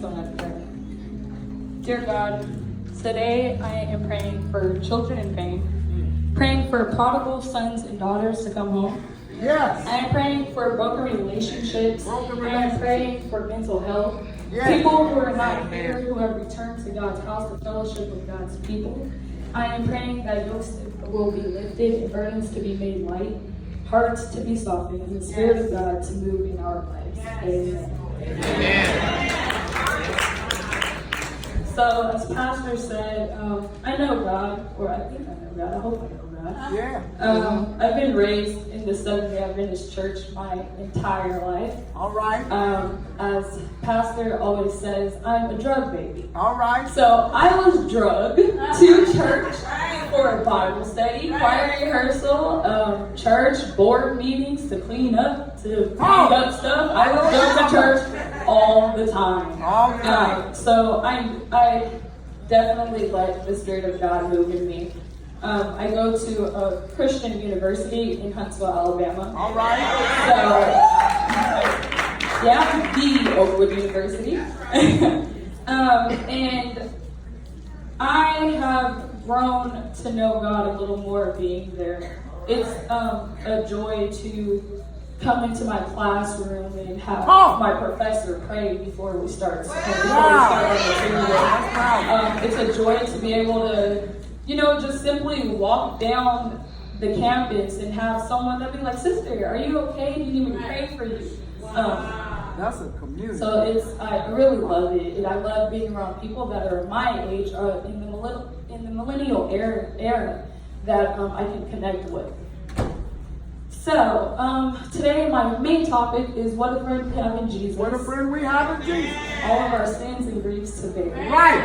go ahead and pray. Dear God, today I am praying for children in pain, praying for prodigal sons and daughters to come home. Yes. I am praying for broken relationships. I am praying for mental health. Yes. People who are not here, who have returned to God's house, the fellowship of God's people. I am praying that yokes will be lifted and burdens to be made light, hearts to be softened, and the Spirit of God to move in our lives. Amen. Amen. So, as Pastor said, I know God, or I think I know God. I hope I know God. Yeah. I've been raised in the Seventh-day Adventist Church my entire life. All right. As Pastor always says, I'm a drug baby. All right. So I was drugged to church for a Bible study, choir rehearsal, church board meetings to clean up, stuff. I was drugged to church all the time. All right. So I definitely let the Spirit of God move in me. I go to a Christian university in Huntsville, Alabama. All right. So, yeah, the Oakwood University. And I have grown to know God a little more being there. It's a joy to come into my classroom and have my professor pray before we start. It's a joy to be able to, just simply walk down the campus and have someone that be like, "Sister, are you okay? Do you need me to pray for you?" That's a community. So I really love it, and I love being around people that are my age or in the millennial era that I can connect with. So today my main topic is what a friend we have in Jesus. What a friend we have in Jesus. All of our sins and griefs to bear. Right.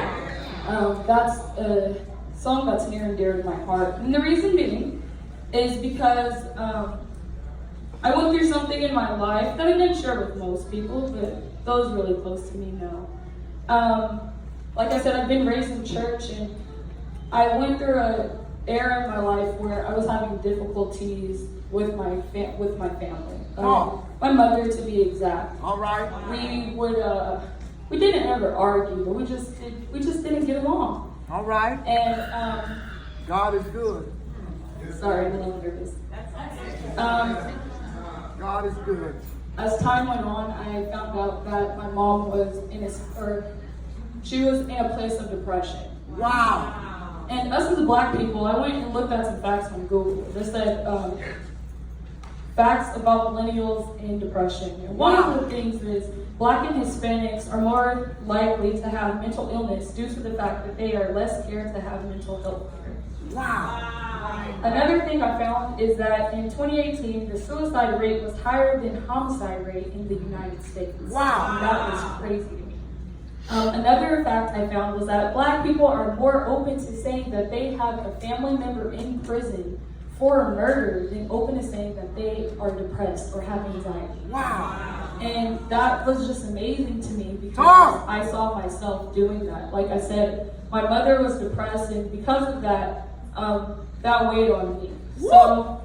That's a song that's near and dear to my heart, and the reason being is because I went through something in my life that I didn't share with most people, but those really close to me know. Like I said, I've been raised in church, and I went through an era in my life where I was having difficulties with my family. My mother, to be exact. All right. We didn't ever argue, but we just didn't get along. All right. And God is good. sorry, I'm a little nervous. God is good. As time went on, I found out that my mom was she was in a place of depression. Wow. And us as Black people, I went and looked at some facts on Google. They said facts about millennials and depression. And one of the things is Black and Hispanics are more likely to have mental illness due to the fact that they are less cared to have mental health care. Wow. Another thing I found is that in 2018, the suicide rate was higher than homicide rate in the United States. Wow. And that was crazy to me. Another fact I found was that Black people are more open to saying that they have a family member in prison for a murder than open to saying that they are depressed or have anxiety. Wow. And that was just amazing to me because I saw myself doing that. Like I said, my mother was depressed, and because of that, that weighed on me. So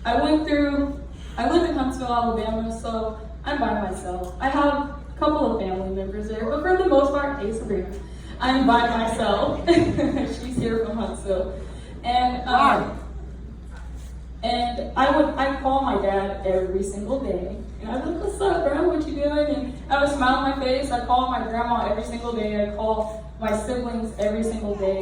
I live in Huntsville, Alabama, so I'm by myself. I have a couple of family members there, but for the most part, hey Sabrina, I'm by myself. She's here from Huntsville. And I call my dad every single day. And I was like, "What's up, bro? What you doing?" And I have a smile on my face. I call my grandma every single day. I call my siblings every single day.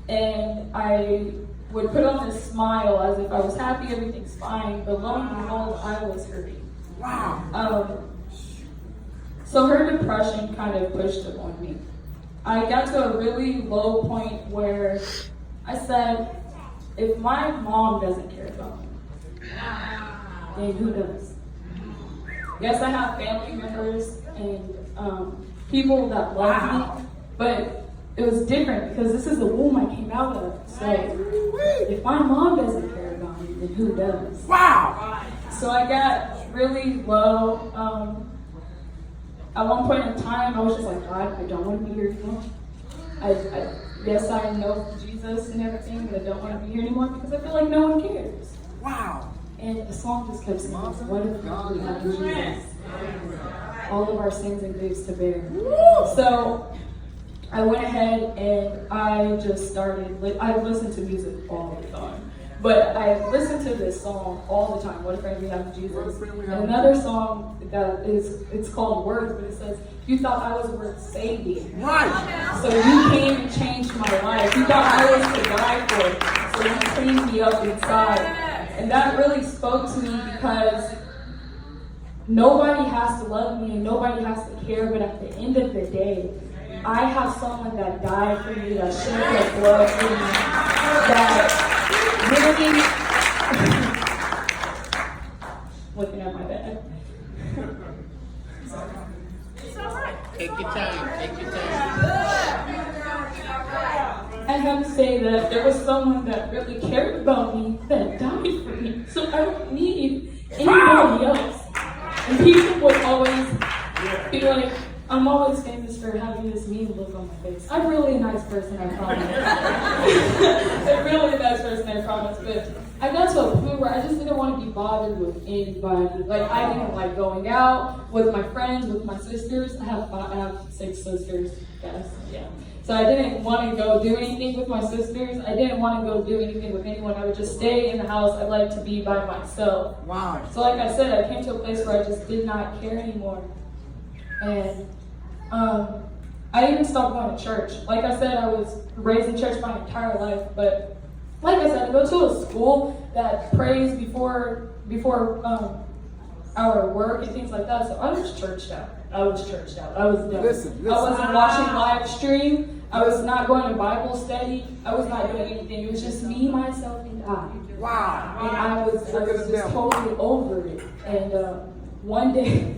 And I would put on this smile as if I was happy, everything's fine. But lo and behold, I was hurting. Wow. So her depression kind of pushed upon me. I got to a really low point where I said, if my mom doesn't care about me, then who does? Yes, I have family members and people that love me, but it was different because this is the womb I came out of. So if my mom doesn't care about me, then who does? Wow. So I got really low. At one point in time, I was just like, "God, I don't want to be here anymore. Yes, I know Jesus and everything, but I don't want to be here anymore because I feel like no one cares." Wow. And the song just kept saying, "What if God we have Jesus?" all of our sins and griefs to bear. So I went ahead and I just started, I listen to music all the time. But I listen to this song all the time, What a Friend We Have in Jesus. And another song that it's called Words, but it says, you thought I was worth saving. Right. So you came and changed my life. You thought I was to die for. So you cleaned me up inside. And that really spoke to me because nobody has to love me and nobody has to care, but at the end of the day, I have someone that died for me, that shed their blood for me, that really looking at my bed. It's all right. Take your time. Take your time. I have to say that there was someone that really cared about me that died for me, so I don't need anybody else. And people would always be like, I'm always famous for having this mean look on my face. I'm really a nice person, I promise. I'm really a nice person, I promise. But I got to a point where I just didn't want to be bothered with anybody. Like, I didn't like going out with my friends, with my sisters. I have 6 sisters, yes, yeah. So I didn't want to go do anything with my sisters. I didn't want to go do anything with anyone. I would just stay in the house. I like to be by myself. Wow. So like I said, I came to a place where I just did not care anymore. And I even stopped going to church. Like I said, I was raised in church my entire life, but like I said, I go to a school that prays before our work and things like that, so I was churched out. I was done. Listen. I wasn't watching live stream. I was not going to Bible study. I was not doing anything. It was just me, myself, and I. Wow. And I was just totally over it. And one day,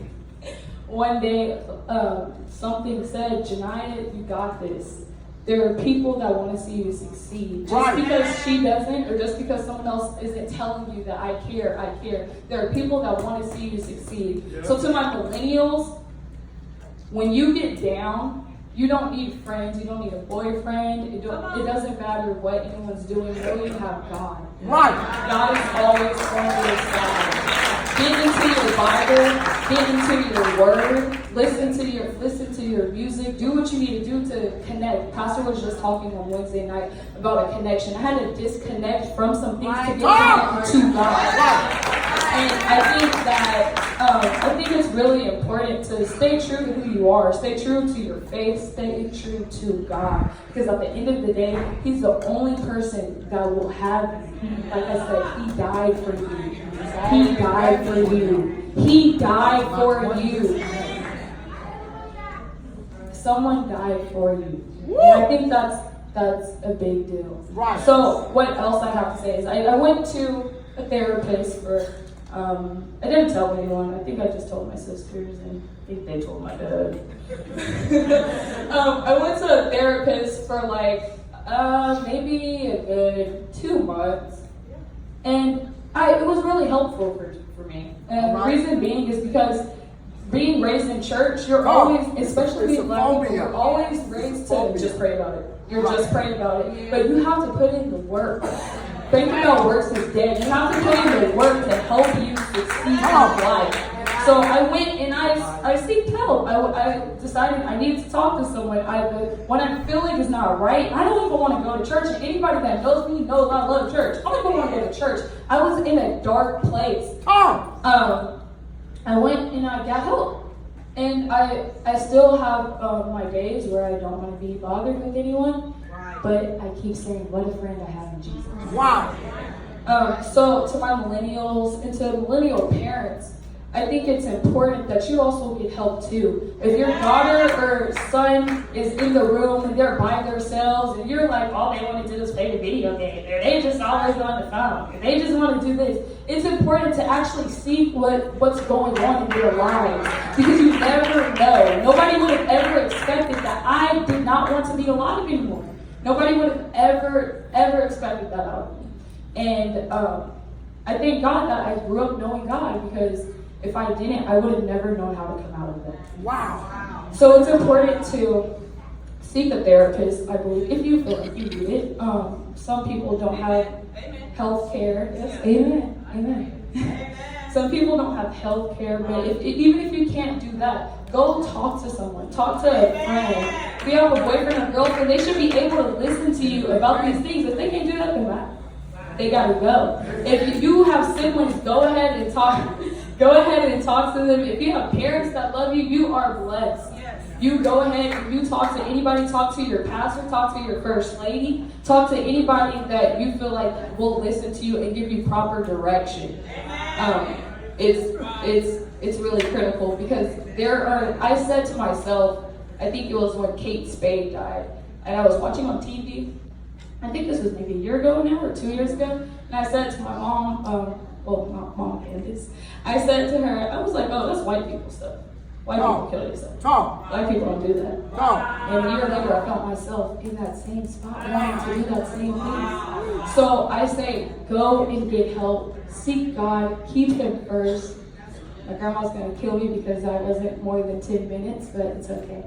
something said, Jynia, you got this. There are people that want to see you succeed. Just because she doesn't, or just because someone else isn't telling you that I care. There are people that want to see you succeed. Yeah. So to my millennials, when you get down, you don't need friends, you don't need a boyfriend, it doesn't matter what anyone's doing, you know you have God. Right. God is always on your side. Get into your Bible, get into your word, listen to your music, do what you need to do to connect. Pastor was just talking on Wednesday night about a connection. I had to disconnect from some things to get connected to God. And I think it's really important to stay true to who you are, stay true to your faith, stay true to God. Because at the end of the day, He's the only person that will have you. Like I said, He died for you. He died for you. He died for you. Someone died for you. And I think that's a big deal. Right. So what else I have to say is I went to a therapist for, I didn't tell anyone. I think I just told my sisters and I think they told my dad. I went to a therapist for like maybe a good 2 months. And it was really helpful for me. And the reason being is because being raised in church, you're always, especially being black people, you're always raised to just pray about it. You're just praying about it. But you have to put in the work. Thinking about works is dead. You have to put in the work to help you succeed in life. So I went and I seeked help. I decided I needed to talk to someone. When I feel like it's not right, I don't even want to go to church. And anybody that knows me knows I love church. I don't even want to go to church. I was in a dark place. I went and I got help. And I still have my days where I don't want to be bothered with anyone. But I keep saying, what a friend I have in Jesus. Wow. So to my millennials and to millennial parents, I think it's important that you also get help too. If your daughter or son is in the room and they're by themselves and you're like, all they want to do is play the video game, or they just always on the phone, or they just want to do this, it's important to actually see what's going on in their lives, because you never know. Nobody would have ever expected that I did not want to be alive anymore. Nobody would have ever expected that out of me. And I thank God that I grew up knowing God, because if I didn't, I would have never known how to come out of it. Wow. So it's important to seek a therapist, I believe, if you feel like you need it. Some people don't have health care. Yes, amen. Some people don't have health care, but even if you can't do that, go talk to someone. Talk to a friend. If you have a boyfriend or girlfriend, they should be able to listen to you about these things. If they can't do that, then what? They gotta go. If you have siblings, go ahead and talk. Go ahead and talk to them. If you have parents that love you, you are blessed. You go ahead and you talk to anybody. Talk to your pastor. Talk to your first lady. Talk to anybody that you feel like will listen to you and give you proper direction. It's really critical because I said to myself, I think it was when Kate Spade died, and I was watching on TV. I think this was maybe a year ago now or 2 years ago, and I said to my mom, not mom, Candace, I said to her, I was like, oh, that's white people stuff. White people kill themselves. Black people don't do that. And a year later, I felt myself in that same spot, wanting to do that same thing. So I say, go and get help. Seek God. Keep Him first. My grandma's going to kill me because I wasn't more than 10 minutes, but it's okay.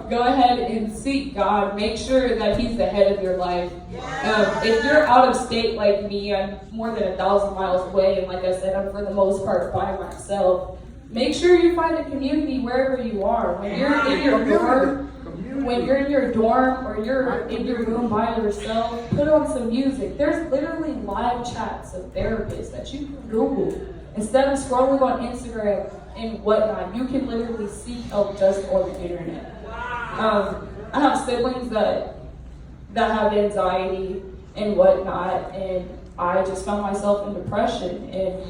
Go ahead and seek God. Make sure that He's the head of your life. If you're out of state like me, I'm more than 1,000 miles away, and like I said, I'm for the most part by myself. Make sure you find a community wherever you are. When you're in your dorm, or you're in your room by yourself, put on some music. There's literally live chats of therapists that you can Google. Instead of scrolling on Instagram and whatnot, you can literally seek help just on the internet. I have siblings that have anxiety and whatnot, and I just found myself in depression. And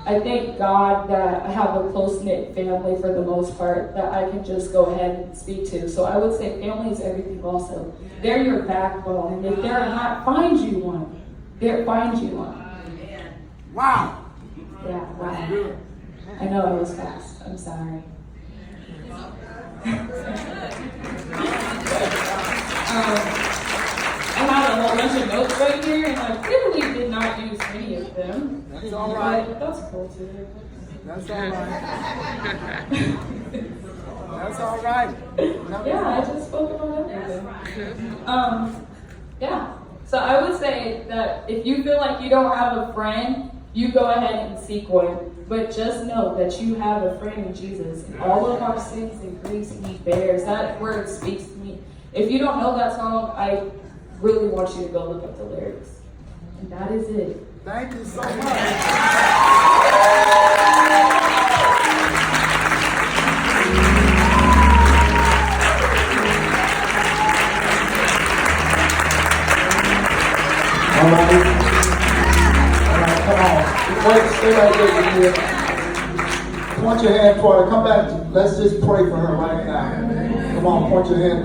I thank God that I have a close-knit family for the most part that I can just go ahead and speak to. So I would say family is everything also. They're your backbone, and if they're not, find you one. Find you one. Wow. Yeah, wow. I know I was fast. I'm sorry. I had a whole bunch of notes right here, and I clearly did not use any of them. That's all right. But that's cool too. That's all right. That's all right. Yeah, I just spoke about everything. Yeah. So I would say that if you feel like you don't have a friend, you go ahead and seek one. But just know that you have a friend in Jesus. And all of our sins and griefs He bears. That word speaks to me. If you don't know that song, I really want you to go look up the lyrics. And that is it. Thank you so much. All right, come on. Wait, stay right there, Jynia. Point your hand toward her. Come back. Let's just pray for her right now. Come on, point your hand.